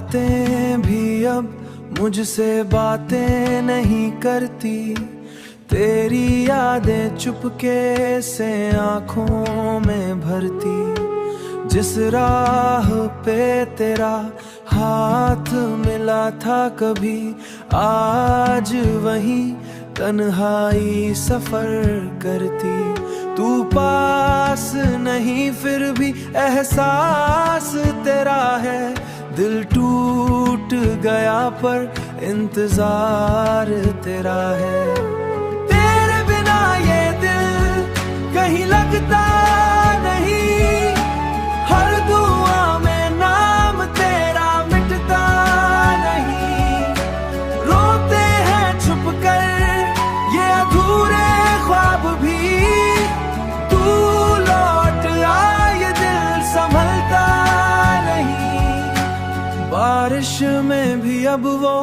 रातें भी अब मुझसे बातें नहीं करती, तेरी यादें चुपके से आंखों में भरती। जिस राह पे तेरा हाथ मिला था कभी, आज वही तन्हाई सफर करती। तू पास नहीं फिर भी एहसास तेरा है, दिल टूट गया पर इंतजार तेरा है। तेरे बिना ये दिल कहीं लगता नहीं, हर दुआ में नाम तेरा मिटता नहीं। रोते हैं छुप कर ये अधूरे ख्वाब भी, तू लौट आ ये दिल संभलता नहीं। बारिश में भी अब वो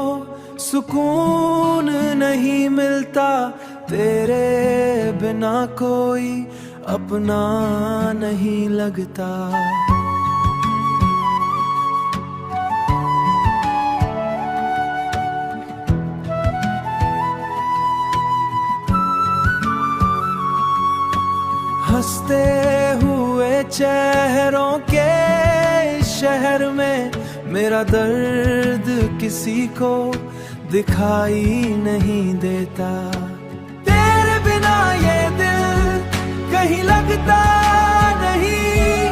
सुकून नहीं मिलता, तेरे बिना कोई अपना नहीं लगता। हंसते हुए चेहरों के शहर में मेरा दर्द किसी को दिखाई नहीं देता। तेरे बिना ये दिल कहीं लगता नहीं,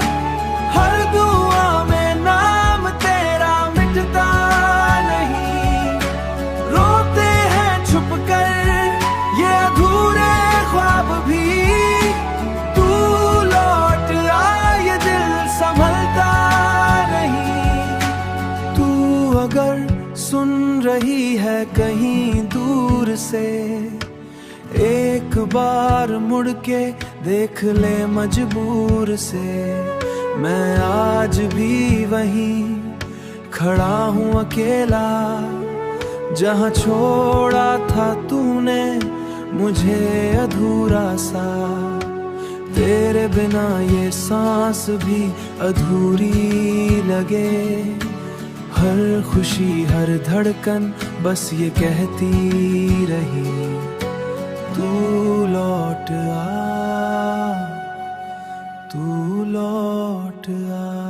हर दुआ में नाम तेरा मिटता नहीं। रोते हैं छुप कर ये अधूरे ख्वाब भी, तू लौट आ ये दिल संभलता नहीं। तू अगर सुन रही है कहीं दूर से, एक बार मुड़ के देख ले मजबूर से। मैं आज भी वहीं खड़ा हूँ अकेला, जहाँ छोड़ा था तूने मुझे अधूरा सा। तेरे बिना ये सांस भी अधूरी लगे, हर खुशी हर धड़कन बस ये कहती रही, तू लौट आ, तू लौट आ।